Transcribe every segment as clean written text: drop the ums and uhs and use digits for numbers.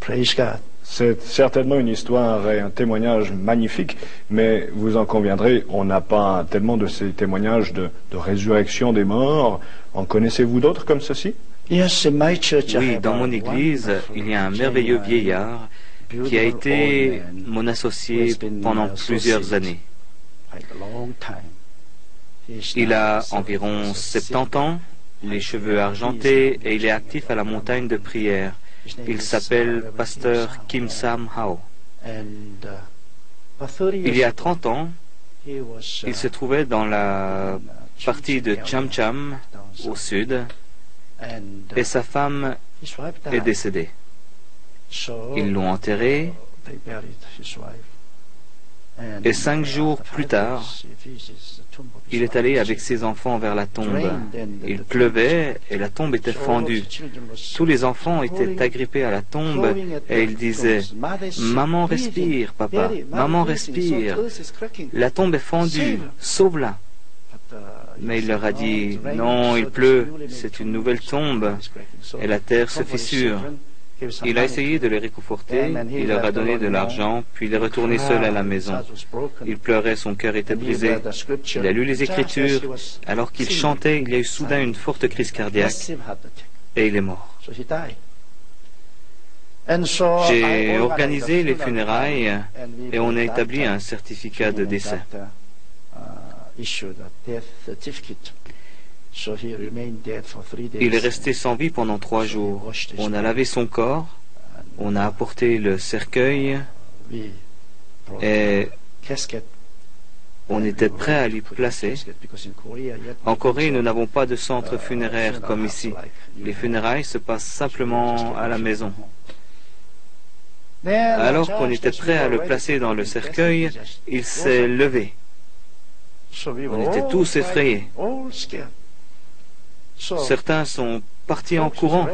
Praise God. C'est certainement une histoire et un témoignage magnifique, mais vous en conviendrez, on n'a pas tellement de ces témoignages de résurrection des morts. En connaissez-vous d'autres comme ceci? Yes, in my church, I Oui, have dans a mon église, il y a un merveilleux vieillard qui a été mon associé pendant plusieurs années. Il a environ 70 ans, les cheveux argentés et il est actif à la montagne de prière. Il s'appelle pasteur Kim Sam Hao. Il y a 30 ans, il se trouvait dans la partie de Cham Cham, au sud, et sa femme est décédée. Ils l'ont enterré, et 5 jours plus tard, il est allé avec ses enfants vers la tombe. Il pleuvait et la tombe était fendue. Tous les enfants étaient agrippés à la tombe et ils disaient « Maman respire, papa, maman respire. La tombe est fendue, sauve-la. » Mais il leur a dit « Non, il pleut, c'est une nouvelle tombe et la terre se fissure. » Il a essayé de les réconforter, il leur a donné de l'argent, puis il est retourné seul à la maison. Il pleurait, son cœur était brisé. Il a lu les Écritures. Alors qu'il chantait, il y a eu soudain une forte crise cardiaque et il est mort. J'ai organisé les funérailles et on a établi un certificat de décès. Il est resté sans vie pendant 3 jours. On a lavé son corps, on a apporté le cercueil et on était prêt à l'y placer. En Corée, nous n'avons pas de centre funéraire comme ici. Les funérailles se passent simplement à la maison. Alors qu'on était prêt à le placer dans le cercueil, il s'est levé. On était tous effrayés. Certains sont partis en courant.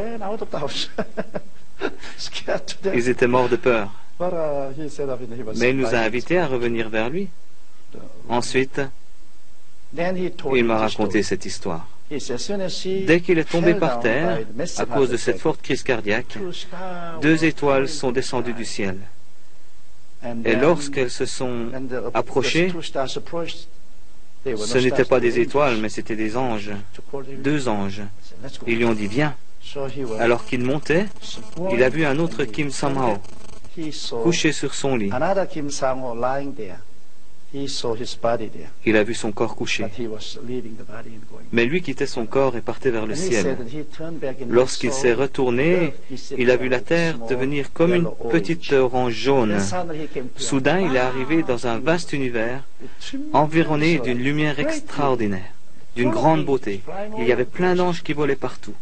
Ils étaient morts de peur. Mais il nous a invités à revenir vers lui. Ensuite, il m'a raconté cette histoire. Dès qu'il est tombé par terre, à cause de cette forte crise cardiaque, 2 étoiles sont descendues du ciel. Et lorsqu'elles se sont approchées, ce n'étaient pas des étoiles, mais c'étaient des anges. 2 anges. Ils lui ont dit, viens. Alors qu'il montait, il a vu un autre Kim Sam Hao couché sur son lit. Il a vu son corps couché. Mais lui quittait son corps et partait vers le ciel. Lorsqu'il s'est retourné, il a vu la terre devenir comme une petite orange jaune. Soudain, il est arrivé dans un vaste univers, environné d'une lumière extraordinaire, d'une grande beauté. Il y avait plein d'anges qui volaient partout.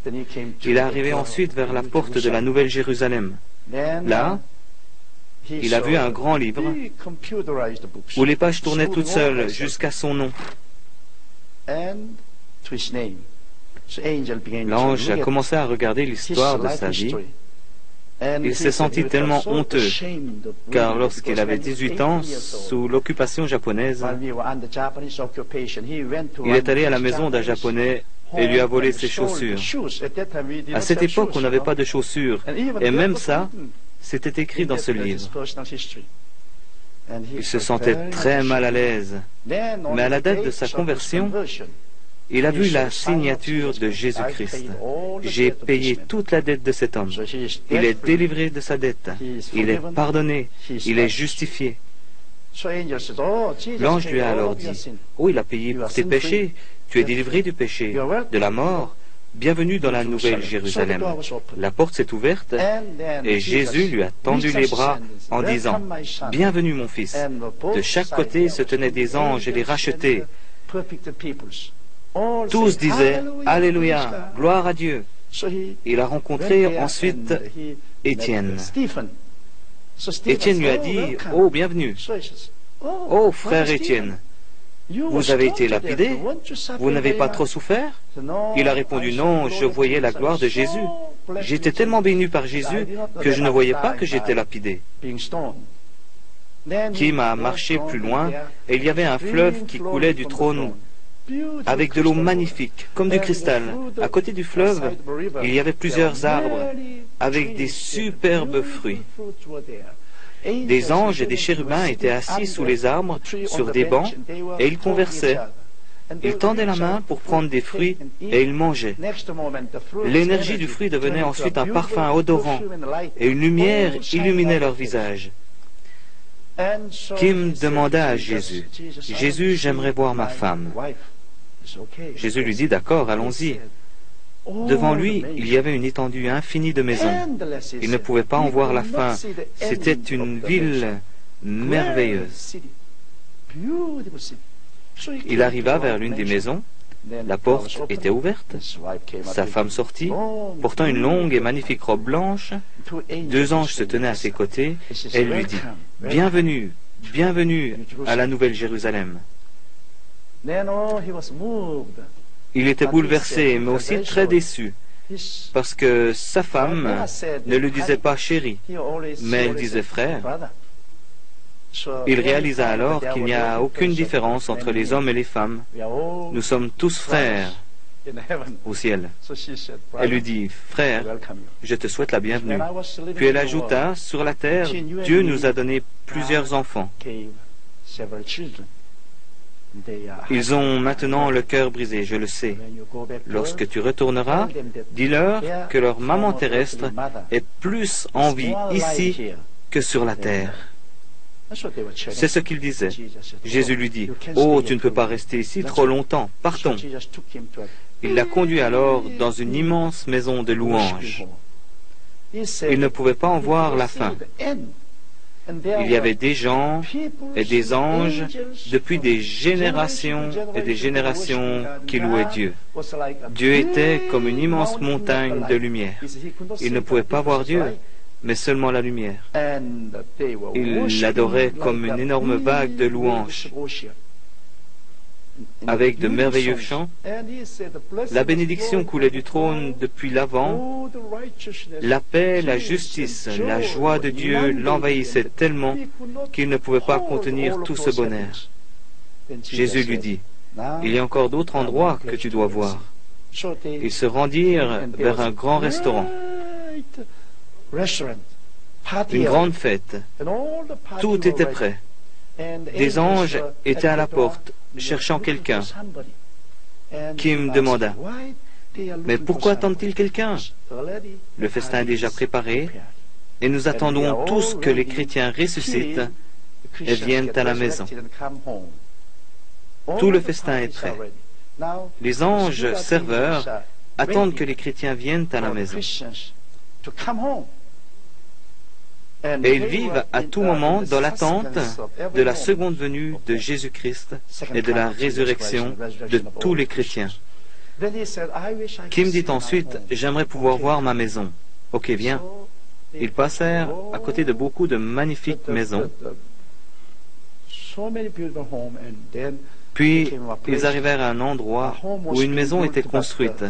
Il est arrivé ensuite vers la porte de la Nouvelle Jérusalem. Là, il a vu un grand livre où les pages tournaient toutes seules jusqu'à son nom. L'ange a commencé à regarder l'histoire de sa vie. Il s'est senti tellement honteux, car lorsqu'il avait 18 ans, sous l'occupation japonaise, il est allé à la maison d'un Japonais et lui a volé ses chaussures. À cette époque, on n'avait pas de chaussures, et même ça, c'était écrit dans ce livre. Il se sentait très mal à l'aise, mais à la date de sa conversion, il a vu la signature de Jésus-Christ. J'ai payé toute la dette de cet homme. Il est délivré de sa dette. Il est pardonné. Il est justifié. L'ange lui a alors dit, « Oh, il a payé pour tes péchés. Tu es délivré du péché, de la mort. Bienvenue dans la Nouvelle Jérusalem. » La porte s'est ouverte et Jésus lui a tendu les bras en disant, « Bienvenue mon fils. » De chaque côté se tenaient des anges et les rachetés. Tous disaient « Alléluia, gloire à Dieu ». Il a rencontré ensuite Étienne. Étienne lui a dit « Oh, bienvenue. Oh, frère Étienne, vous avez été lapidé? Vous n'avez pas trop souffert ?» Il a répondu « Non, je voyais la gloire de Jésus. J'étais tellement béni par Jésus que je ne voyais pas que j'étais lapidé. » Kim a marché plus loin et il y avait un fleuve qui coulait du trône avec de l'eau magnifique, comme du cristal. À côté du fleuve, il y avait plusieurs arbres, avec des superbes fruits. Des anges et des chérubins étaient assis sous les arbres, sur des bancs, et ils conversaient. Ils tendaient la main pour prendre des fruits et ils mangeaient. L'énergie du fruit devenait ensuite un parfum odorant et une lumière illuminait leur visage. Kim demanda à Jésus, « Jésus, j'aimerais voir ma femme. » Jésus lui dit, « D'accord, allons-y. » Devant lui, il y avait une étendue infinie de maisons. Il ne pouvait pas en voir la fin. C'était une ville merveilleuse. Il arriva vers l'une des maisons. La porte était ouverte. Sa femme sortit, portant une longue et magnifique robe blanche. 2 anges se tenaient à ses côtés. Elle lui dit, « Bienvenue, bienvenue à la Nouvelle Jérusalem. » Il était bouleversé, mais aussi très déçu, parce que sa femme ne le disait pas chéri, mais elle disait frère. Il réalisa alors qu'il n'y a aucune différence entre les hommes et les femmes. Nous sommes tous frères au ciel. Elle lui dit, frère, je te souhaite la bienvenue. Puis elle ajouta, sur la terre, Dieu nous a donné plusieurs enfants. Ils ont maintenant le cœur brisé, je le sais. Lorsque tu retourneras, dis-leur que leur maman terrestre est plus en vie ici que sur la terre. C'est ce qu'il disait. Jésus lui dit, « Oh, tu ne peux pas rester ici trop longtemps, partons. » Il l'a conduit alors dans une immense maison de louanges. Il ne pouvait pas en voir la fin. Il y avait des gens et des anges depuis des générations et des générations qui louaient Dieu. Dieu était comme une immense montagne de lumière. Il ne pouvait pas voir Dieu, mais seulement la lumière. Il l'adorait comme une énorme vague de louanges, avec de merveilleux chants. La bénédiction coulait du trône depuis l'avant. La paix, la justice, la joie de Dieu l'envahissait tellement qu'il ne pouvait pas contenir tout ce bonheur. Jésus lui dit, « Il y a encore d'autres endroits que tu dois voir. » Ils se rendirent vers un grand restaurant. Une grande fête. Tout était prêt. Des anges étaient à la porte, cherchant quelqu'un. Kim demanda, « Mais pourquoi attendent-ils quelqu'un? Le festin est déjà préparé, et nous attendons tous que les chrétiens ressuscitent et viennent à la maison. Tout le festin est prêt. Les anges serveurs attendent que les chrétiens viennent à la maison. Et ils vivent à tout moment dans l'attente de la seconde venue de Jésus-Christ et de la résurrection de tous les chrétiens. Kim dit ensuite, « J'aimerais pouvoir voir ma maison. » « Ok, viens. » Ils passèrent à côté de beaucoup de magnifiques maisons. Puis, ils arrivèrent à un endroit où une maison était construite,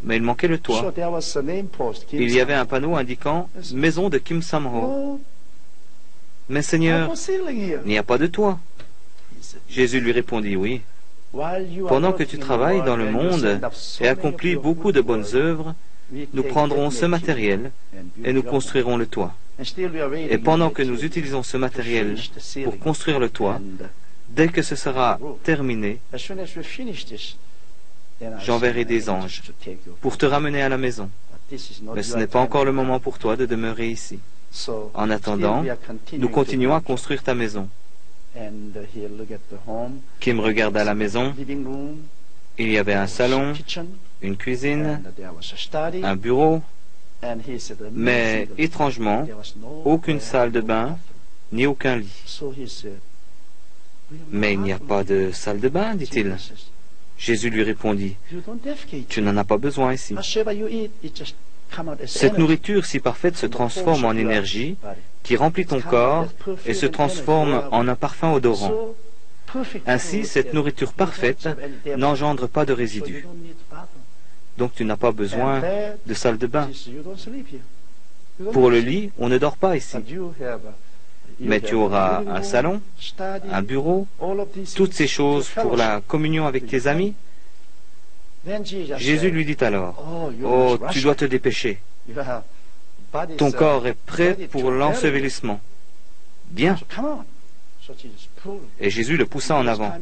mais il manquait le toit. Il y avait un panneau indiquant « Maison de Kim Sam-ho ». « Mais Seigneur, il n'y a pas de toit. » Jésus lui répondit « Oui. Pendant que tu travailles dans le monde et accomplis beaucoup de bonnes œuvres, nous prendrons ce matériel et nous construirons le toit. Et pendant que nous utilisons ce matériel pour construire le toit, dès que ce sera terminé, j'enverrai des anges pour te ramener à la maison. Mais ce n'est pas encore le moment pour toi de demeurer ici. En attendant, nous continuons à construire ta maison. » Kim regarda la maison. Il y avait un salon, une cuisine, un bureau, mais étrangement, aucune salle de bain, ni aucun lit. « Mais il n'y a pas de salle de bain, dit-il. » Jésus lui répondit, « Tu n'en as pas besoin ici. Cette nourriture si parfaite se transforme en énergie qui remplit ton corps et se transforme en un parfum odorant. Ainsi, cette nourriture parfaite n'engendre pas de résidus. Donc tu n'as pas besoin de salle de bain. Pour le lit, on ne dort pas ici. Mais tu auras un salon, un bureau, toutes ces choses pour la communion avec tes amis. » Jésus lui dit alors, « Oh, tu dois te dépêcher. ton corps est prêt pour l'ensevelissement. Bien. Et Jésus le poussa en avant.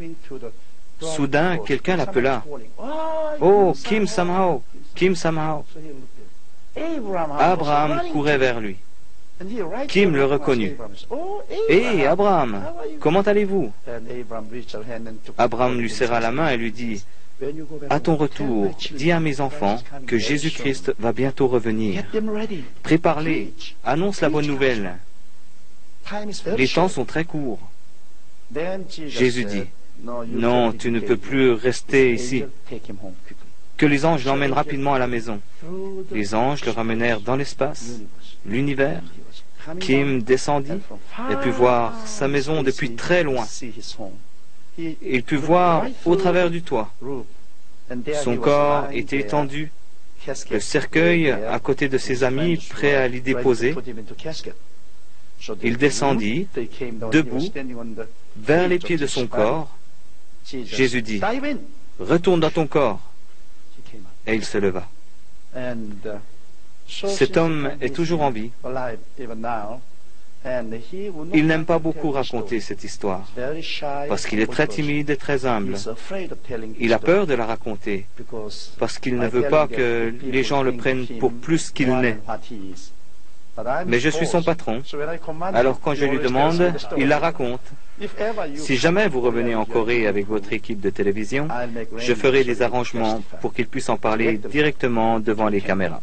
Soudain, quelqu'un l'appela. Oh, Kim Samhao, Kim Samhao. Abraham courait vers lui. Kim le reconnut. Hé, Abraham, comment allez-vous? Abraham lui serra la main et lui dit, à ton retour, dis à mes enfants que Jésus-Christ va bientôt revenir. Prépare-les, annonce la bonne nouvelle. Les temps sont très courts. Jésus dit, non, tu ne peux plus rester ici. Que les anges l'emmènent rapidement à la maison. Les anges le ramenèrent dans l'espace, l'univers. Kim descendit et put voir sa maison depuis très loin. Il put voir au travers du toit. Son corps était étendu, le cercueil à côté de ses amis, prêt à l'y déposer. Il descendit, debout, vers les pieds de son corps. Jésus dit, retourne dans ton corps. Et il se leva. Cet homme est toujours en vie. Il n'aime pas beaucoup raconter cette histoire, parce qu'il est très timide et très humble. Il a peur de la raconter, parce qu'il ne veut pas que les gens le prennent pour plus qu'il n'est. Mais je suis son patron, alors quand je lui demande, il la raconte. Si jamais vous revenez en Corée avec votre équipe de télévision, je ferai des arrangements pour qu'il puisse en parler directement devant les caméras.